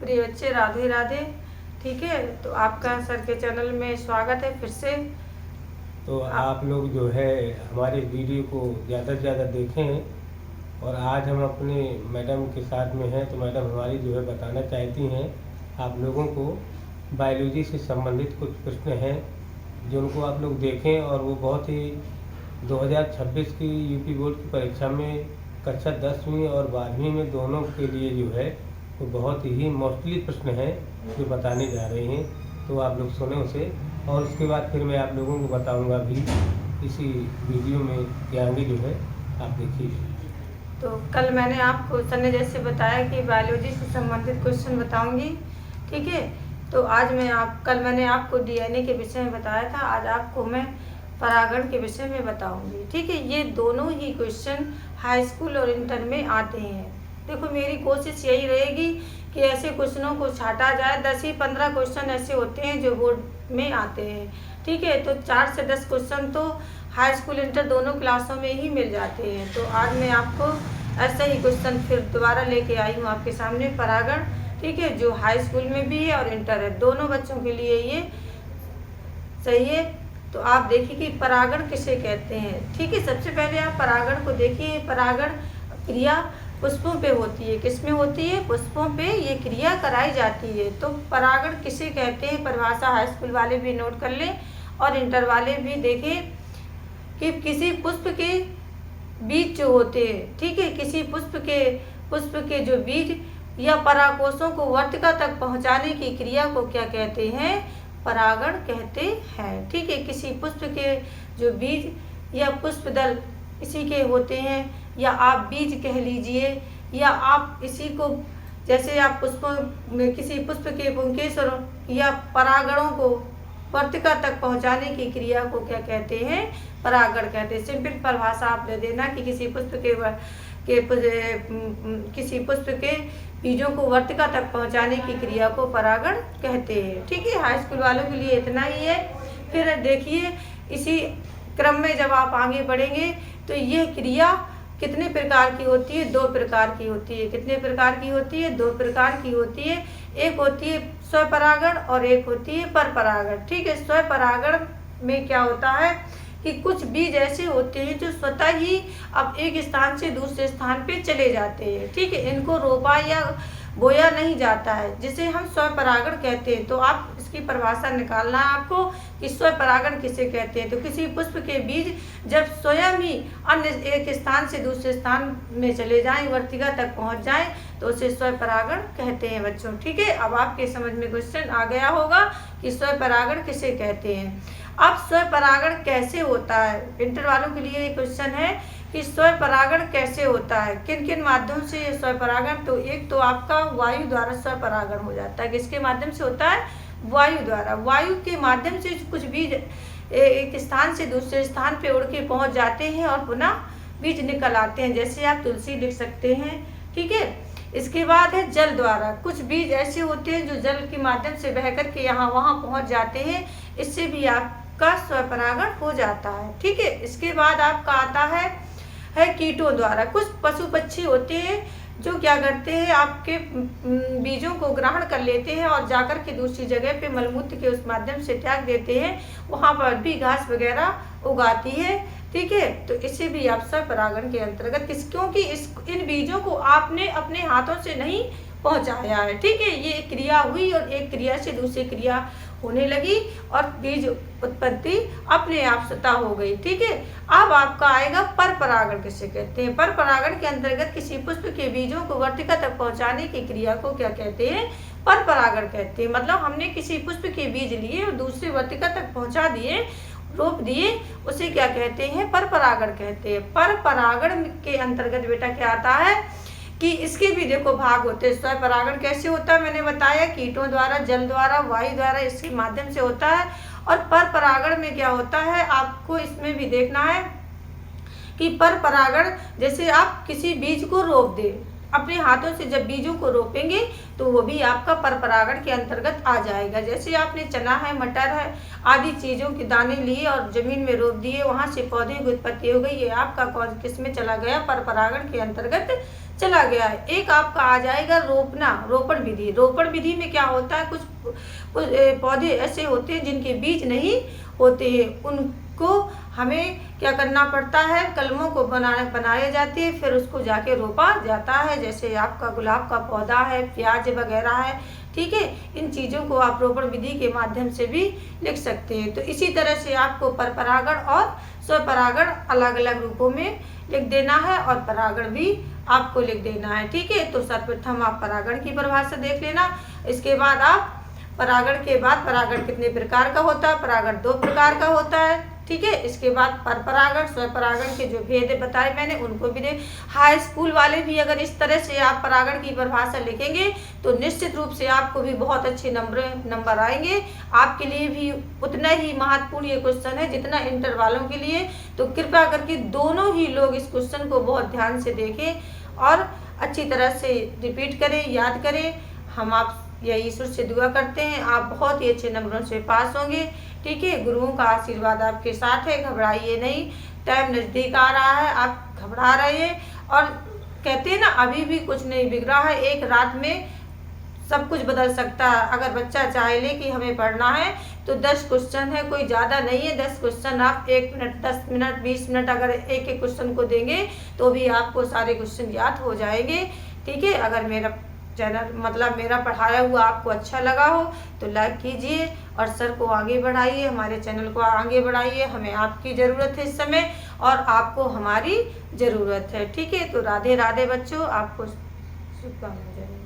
प्रिय बच्चे, राधे राधे। ठीक है, तो आपका सर के चैनल में स्वागत है फिर से। तो आप लोग जो है हमारे वीडियो को ज़्यादा से ज़्यादा देखें। और आज हम अपने मैडम के साथ में हैं, तो मैडम हमारी जो है बताना चाहती हैं आप लोगों को बायोलॉजी से संबंधित कुछ प्रश्न हैं जो उनको आप लोग देखें। और वो बहुत ही 2026 की यूपी बोर्ड की परीक्षा में कक्षा 10वीं और 12वीं में दोनों के लिए जो है वो बहुत ही मोस्टली प्रश्न हैं जो बताने जा रहे हैं। तो आप लोग सुने उसे, और उसके बाद फिर मैं आप लोगों को बताऊंगा भी इसी वीडियो में कि आगे जो है आप देखिए। तो कल मैंने आपको सर ने जैसे बताया कि बायोलॉजी से संबंधित क्वेश्चन बताऊंगी। ठीक है, तो आज कल मैंने आपको डीएनए के विषय में बताया था, आज आपको मैं परागण के विषय में बताऊंगी। ठीक है, ये दोनों ही क्वेश्चन हाई स्कूल और इंटर में आते हैं। देखो, मेरी कोशिश यही रहेगी कि ऐसे क्वेश्चनों को छाटा जाए। 10 ही 15 क्वेश्चन ऐसे होते हैं जो बोर्ड में आते हैं। ठीक है, तो 4 से 10 क्वेश्चन तो हाई स्कूल इंटर दोनों क्लासों में ही मिल जाते हैं। तो आज मैं आपको ऐसा ही क्वेश्चन फिर दोबारा लेके आई हूँ आपके सामने, परागण। ठीक है, जो हाई स्कूल में भी है और इंटर है, दोनों बच्चों के लिए ये सही है। तो आप देखिए कि परागण किसे कहते हैं। ठीक है, सबसे पहले आप परागण को देखिए। परागण क्रिया पुष्पों पे होती है। किसमें होती है? पुष्पों पे ये क्रिया कराई जाती है। तो परागण किसे कहते हैं, परिभाषा हाई स्कूल वाले भी नोट कर लें और इंटर वाले भी देखें कि किसी पुष्प के बीज जो होते हैं, ठीक है, किसी पुष्प के जो बीज या परागकोशों को वर्तिका तक पहुंचाने की क्रिया को क्या कहते हैं? परागण कहते हैं। ठीक है, किसी पुष्प के जो बीज या पुष्प दल इसी के होते हैं, या आप बीज कह लीजिए, या आप इसी को जैसे आप पुष्पों में किसी पुष्प के पुंकेसर या परागणों को वर्तिका तक पहुंचाने की क्रिया को क्या कहते हैं? परागण कहते हैं। सिंपल परिभाषा आप दे देना कि किसी पुष्प के बीजों को वर्तिका तक पहुंचाने की क्रिया को परागण कहते हैं। ठीक है, हाई स्कूल वालों के लिए इतना ही है। फिर देखिए, इसी क्रम में जब आप आगे बढ़ेंगे तो यह क्रिया कितने प्रकार की होती है? 2 प्रकार की होती है। कितने प्रकार की होती है? 2 प्रकार की होती है। एक होती है स्वपरागण और एक होती है परपरागण। ठीक है, स्वपरागण में क्या होता है कि कुछ बीज ऐसे होते हैं जो स्वतः ही अब एक स्थान से दूसरे स्थान पे चले जाते हैं। ठीक है, इनको रोपा या बोया नहीं जाता है, जिसे हम स्वपरागण कहते हैं। तो आप इसकी परिभाषा निकालना है आपको कि स्वपरागण किसे कहते हैं। तो किसी पुष्प के बीज जब स्वयं ही अन्य एक स्थान से दूसरे स्थान में चले जाएं, वर्तिका तक पहुंच जाएं, तो उसे स्वपरागण कहते हैं बच्चों। ठीक है, अब आपके समझ में क्वेश्चन आ गया होगा कि स्वपरागण किसे कहते हैं। अब स्वपरागण कैसे होता है, इंटर वालों के लिए क्वेश्चन है कि स्वपरागण कैसे होता है, किन किन माध्यम से ये स्वपरागण। तो एक तो आपका वायु द्वारा स्वपरागण हो जाता है। किसके माध्यम से होता है? वायु द्वारा। वायु के माध्यम से कुछ बीज एक स्थान से दूसरे स्थान पे उड़ के पहुंच जाते हैं और पुनः बीज निकल आते हैं। जैसे आप तुलसी लिख सकते हैं। ठीक है, इसके बाद है जल द्वारा। कुछ बीज ऐसे होते हैं जो जल के माध्यम से बह कर के यहाँ वहाँ पहुँच जाते हैं, इससे भी आपका स्वपरागण हो जाता है। ठीक है, इसके बाद आपका आता है कीटों द्वारा। कुछ पशु पक्षी होते हैं जो क्या करते हैं, आपके बीजों को ग्रहण कर लेते हैं और जाकर के दूसरी जगह पे मलमूत्र के उस माध्यम से त्याग देते हैं, वहाँ पर भी घास वगैरह उगाती है। ठीक है, तो इसे भी आप स्वपरागण के अंतर्गत क्योंकि इन बीजों को आपने अपने हाथों से नहीं पहुंचाया है। ठीक है, ये एक क्रिया हुई और एक क्रिया से दूसरी क्रिया होने लगी और बीज उत्पत्ति अपने आप स्वतः हो गई। ठीक है, अब आपका आएगा परपरागण किसे कहते हैं। परपरागण के अंतर्गत किसी पुष्प के बीजों को वर्तिका तक पहुंचाने की क्रिया को क्या कहते हैं? परपरागण कहते हैं। मतलब हमने किसी पुष्प के बीज लिए और दूसरी वर्तिका तक पहुंचा दिए, रोप दिए, उसे क्या कहते हैं? परपरागण कहते हैं। परपरागण के अंतर्गत बेटा क्या आता है कि इसके भी देखो भाग होते हैं। स्वपरागण कैसे होता है मैंने बताया, कीटों द्वारा, जल द्वारा, वायु द्वारा, इसके माध्यम से होता है। और परपरागण में क्या होता है आपको इसमें भी देखना है कि परपरागण जैसे आप किसी बीज को रोप दे, अपने हाथों से जब बीजों को रोपेंगे तो वो भी आपका परपरागण के अंतर्गत आ जाएगा। जैसे आपने चना है, मटर है आदि चीज़ों के दाने लिए और जमीन में रोप दिए, वहाँ से पौधे की उत्पत्ति हो गई, ये आपका किस में चला गया? परपरागण के अंतर्गत चला गया है। एक आपका आ जाएगा रोपण विधि। रोपण विधि में क्या होता है, कुछ पौधे ऐसे होते हैं जिनके बीज नहीं होते हैं, उनको हमें क्या करना पड़ता है, कलमों को बनाए जाती है, फिर उसको जाके रोपा जाता है। जैसे आपका गुलाब का पौधा है, प्याज वगैरह है, ठीक है। इन चीज़ों को आप रोपण विधि के माध्यम से भी लिख सकते हैं। तो इसी तरह से आपको परपरागण और स्वपरागण अलग अलग रूपों में लिख देना है और परागण भी आपको लिख देना है, ठीक है। तो सर्वप्रथम आप परागण की परिभाषा देख लेना। इसके बाद आप परागण के बाद परागण कितने प्रकार का होता है, परागण 2 प्रकार का होता है, ठीक है। इसके बाद परपरागण स्वपरागण के जो भेद बताए मैंने उनको भी दे। हाई स्कूल वाले भी अगर इस तरह से आप परागण की परिभाषा लिखेंगे तो निश्चित रूप से आपको भी बहुत अच्छे नंबर आएंगे। आपके लिए भी उतना ही महत्वपूर्ण ये क्वेश्चन है जितना इंटर वालों के लिए। तो कृपया करके दोनों ही लोग इस क्वेश्चन को बहुत ध्यान से देखें और अच्छी तरह से रिपीट करें, याद करें। हम आप यही ईश्वर से दुआ करते हैं आप बहुत ही अच्छे नंबरों से पास होंगे, ठीक है। गुरुओं का आशीर्वाद आपके साथ है, घबराइए नहीं। टाइम नज़दीक आ रहा है, आप घबरा रहे हैं और कहते हैं ना अभी भी कुछ नहीं बिगड़ा है। एक रात में सब कुछ बदल सकता है। अगर बच्चा चाहे ले कि हमें पढ़ना है तो 10 क्वेश्चन है, कोई ज़्यादा नहीं है। 10 क्वेश्चन आप 1 मिनट, 10 मिनट, 20 मिनट अगर एक एक क्वेश्चन को देंगे तो भी आपको सारे क्वेश्चन याद हो जाएंगे, ठीक है। अगर मेरा चैनल मतलब मेरा पढ़ाया हुआ आपको अच्छा लगा हो तो लाइक कीजिए और सर को आगे बढ़ाइए, हमारे चैनल को आगे बढ़ाइए। हमें आपकी ज़रूरत है इस समय और आपको हमारी ज़रूरत है, ठीक है। तो राधे राधे बच्चों, आपको शुभकामनाएं।